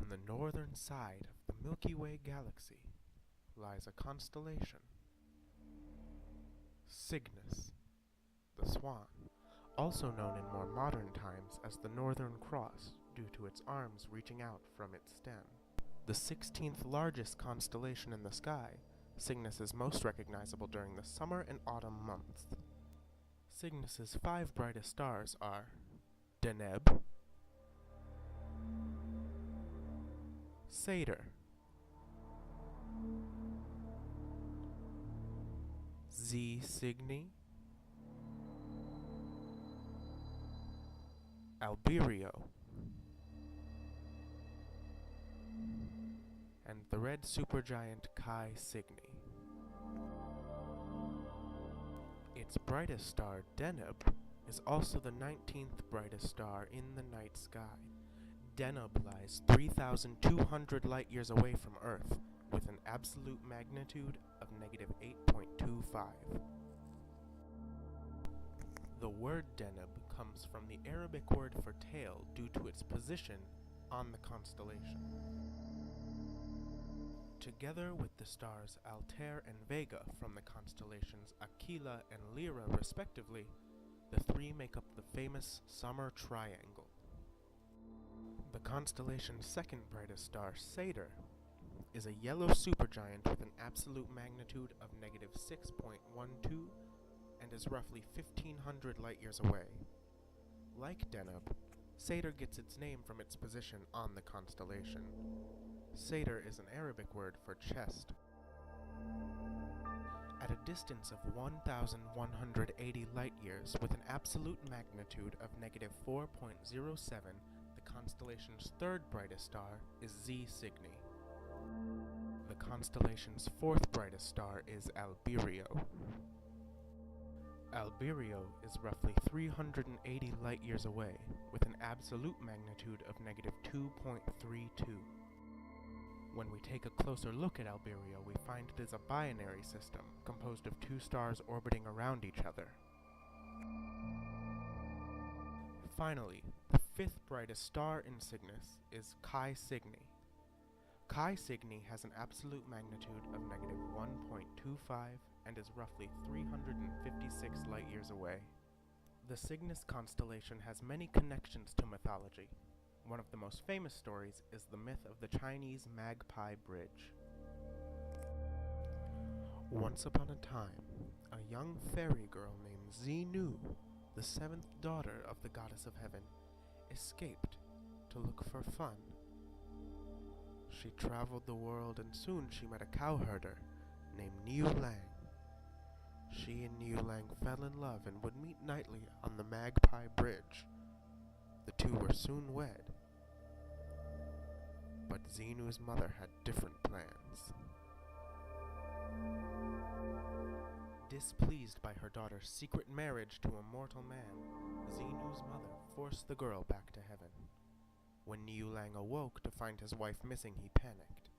On the northern side of the Milky Way galaxy lies a constellation, Cygnus, the Swan, also known in more modern times as the Northern Cross due to its arms reaching out from its stem. The 16th largest constellation in the sky, Cygnus is most recognizable during the summer and autumn months. Cygnus's 5 brightest stars are Deneb, Satyr, Z Cygni, Albireo, and the red supergiant Chi Cygni. Its brightest star, Deneb, is also the 19th brightest star in the night sky. Deneb lies 3,200 light-years away from Earth, with an absolute magnitude of -8.25. The word Deneb comes from the Arabic word for tail due to its position on the constellation. Together with the stars Altair and Vega from the constellations Aquila and Lyra respectively, the three make up the famous Summer Triangle. The constellation's second brightest star, Satyr, is a yellow supergiant with an absolute magnitude of -6.12 and is roughly 1,500 light-years away. Like Deneb, Satyr gets its name from its position on the constellation. Satyr is an Arabic word for chest. At a distance of 1,180 light-years with an absolute magnitude of -4.07, the constellation's third brightest star is Z Cygni. The constellation's fourth brightest star is Albireo. Albireo is roughly 380 light-years away, with an absolute magnitude of -2.32. When we take a closer look at Albireo, we find it is a binary system, composed of 2 stars orbiting around each other. Finally, the 5th brightest star in Cygnus is Chi Cygni. Chi Cygni has an absolute magnitude of -1.25 and is roughly 356 light-years away. The Cygnus constellation has many connections to mythology. One of the most famous stories is the myth of the Chinese Magpie Bridge. Once upon a time, a young fairy girl named Xenu, the 7th daughter of the goddess of heaven, escaped to look for fun. She traveled the world and soon she met a cowherder named Niu Lang. She and Niu Lang fell in love and would meet nightly on the Magpie Bridge. The two were soon wed. But Xenu's mother had different plans. Displeased by her daughter's secret marriage to a mortal man, Xenu's mother forced the girl back to heaven. When Niu Lang awoke to find his wife missing, he panicked.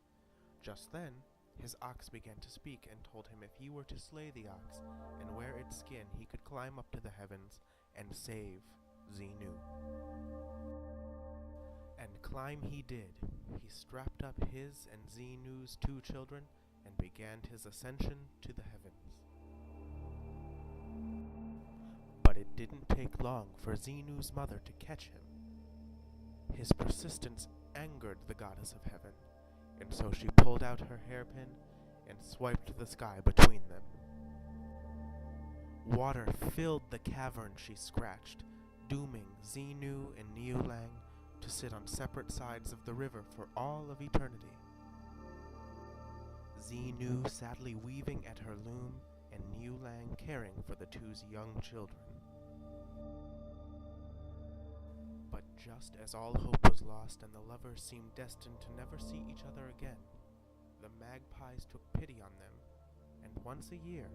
Just then, his ox began to speak and told him if he were to slay the ox and wear its skin, he could climb up to the heavens and save Xenu. And climb he did. He strapped up his and Xenu's 2 children and began his ascension to the heavens. But it didn't take long for Xenu's mother to catch him. His persistence angered the goddess of heaven, and so she pulled out her hairpin and swiped the sky between them. Water filled the cavern she scratched, dooming Xenu and Niu Lang to sit on separate sides of the river for all of eternity. Xenu sadly weaving at her loom, and Niu Lang caring for the 2's young children. But just as all hope was lost and the lovers seemed destined to never see each other again, the magpies took pity on them, and once a year,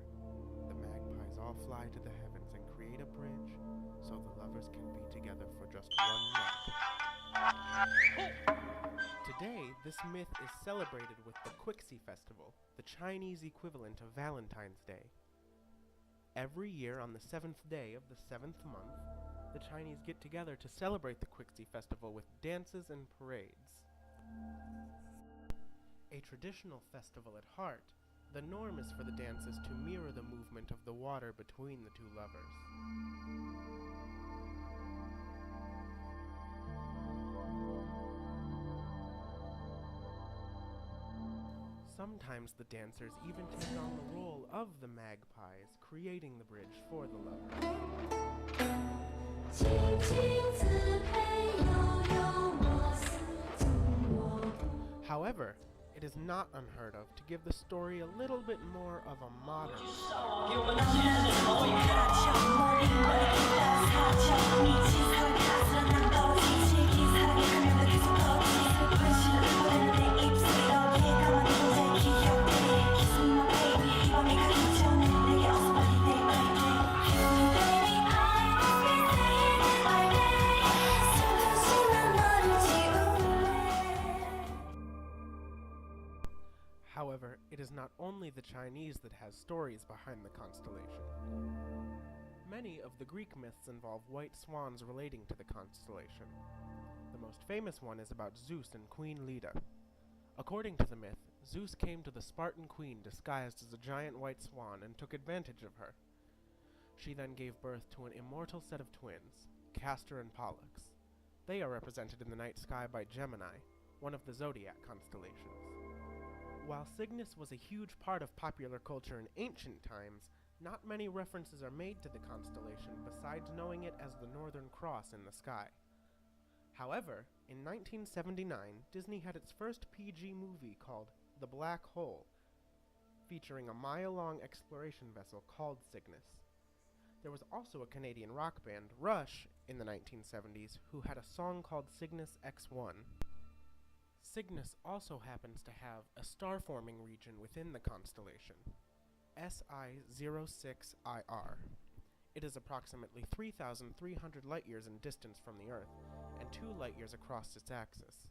the magpies all fly to the heavens and create a bridge so the lovers can be together for just one night. Today, this myth is celebrated with the Quixi Festival, the Chinese equivalent of Valentine's Day. Every year on the 7th day of the 7th month, the Chinese get together to celebrate the Quixi Festival with dances and parades. A traditional festival at heart, the norm is for the dances to mirror the movement of the water between the two lovers. Sometimes the dancers even take on the role of the magpies, creating the bridge for the lovers. However, it is not unheard of to give the story a little bit more of a modern However, it is not only the Chinese that has stories behind the constellation. Many of the Greek myths involve white swans relating to the constellation. The most famous one is about Zeus and Queen Leda. According to the myth, Zeus came to the Spartan queen disguised as a giant white swan and took advantage of her. She then gave birth to an immortal set of twins, Castor and Pollux. They are represented in the night sky by Gemini, one of the zodiac constellations. While Cygnus was a huge part of popular culture in ancient times, not many references are made to the constellation besides knowing it as the Northern Cross in the sky. However, in 1979, Disney had its first PG movie called The Black Hole, featuring a mile-long exploration vessel called Cygnus. There was also a Canadian rock band, Rush, in the 1970s, who had a song called Cygnus X1. Cygnus also happens to have a star-forming region within the constellation, SI06IR. It is approximately 3,300 light-years in distance from the Earth, and 2 light-years across its axis.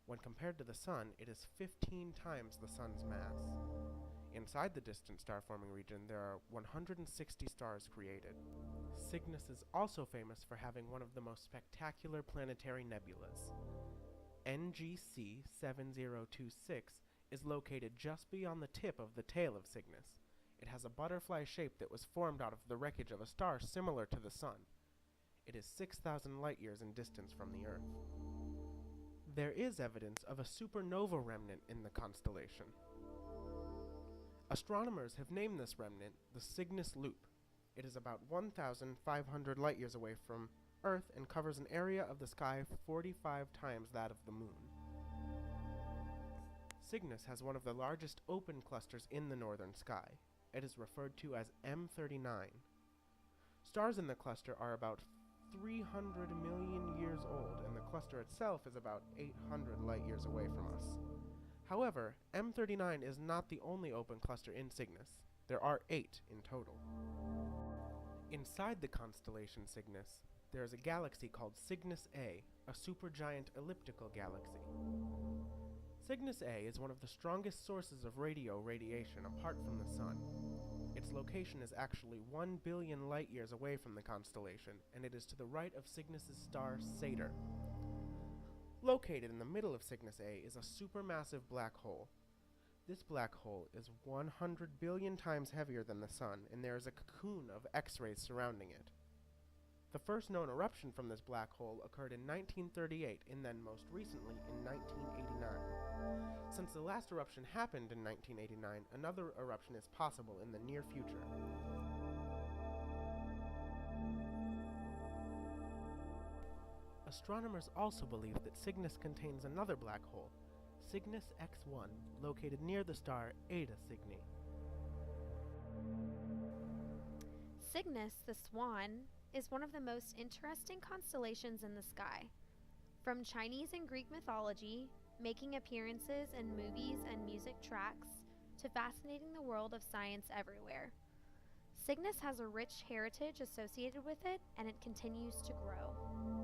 When compared to the Sun, it is 15 times the Sun's mass. Inside the distant star-forming region, there are 160 stars created. Cygnus is also famous for having one of the most spectacular planetary nebulas. NGC 7026 is located just beyond the tip of the tail of Cygnus. It has a butterfly shape that was formed out of the wreckage of a star similar to the Sun. It is 6,000 light-years in distance from the Earth. There is evidence of a supernova remnant in the constellation. Astronomers have named this remnant the Cygnus Loop. It is about 1,500 light-years away from Earth and covers an area of the sky 45 times that of the Moon. Cygnus has one of the largest open clusters in the northern sky. It is referred to as M39. Stars in the cluster are about 300 million years old, and the cluster itself is about 800 light-years away from us. However, M39 is not the only open cluster in Cygnus. There are 8 in total. Inside the constellation Cygnus, there is a galaxy called Cygnus A, a supergiant elliptical galaxy. Cygnus A is one of the strongest sources of radiation apart from the Sun. Its location is actually 1 billion light-years away from the constellation, and it is to the right of Cygnus's star Satyr. Located in the middle of Cygnus A is a supermassive black hole. This black hole is 100 billion times heavier than the Sun, and there is a cocoon of X-rays surrounding it. The first known eruption from this black hole occurred in 1938 and then most recently in 1989. Since the last eruption happened in 1989, another eruption is possible in the near future. Astronomers also believe that Cygnus contains another black hole, Cygnus X1, located near the star Eta Cygni. Cygnus, the swan, is one of the most interesting constellations in the sky. From Chinese and Greek mythology, making appearances in movies and music tracks, to fascinating the world of science everywhere. Cygnus has a rich heritage associated with it, and it continues to grow.